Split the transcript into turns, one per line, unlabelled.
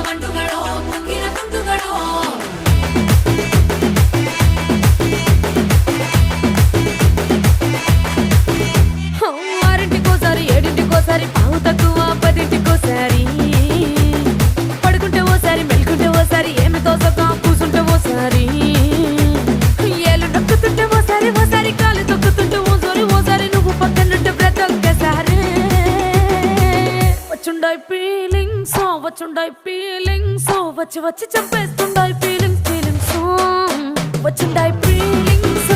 వంటుగడో పొంగిన తుంటుగడో ఆరింటికోసారి ఏడింటికోసారి పావు తక్కువ పదింటికోసారి పడుకుంటే ఓసారి మెలుకుంటే ఓసారి ఏమి తోసక కూసుంటే ఓసారి ఏళ్ళు నొక్కుతుంటే ఓసారి ఓసారి కాలు తొక్కుతుంటే ఓసారి నువ్వు పక్కనుంటే బ్రతొక్కసారి వచ్చుండాయి ఫీలింగ్స్ వచ్చి వచ్చి చంపేస్తుండాయి ఫీలింగ్స్ వచ్చుండాయి ఫీలింగ్స్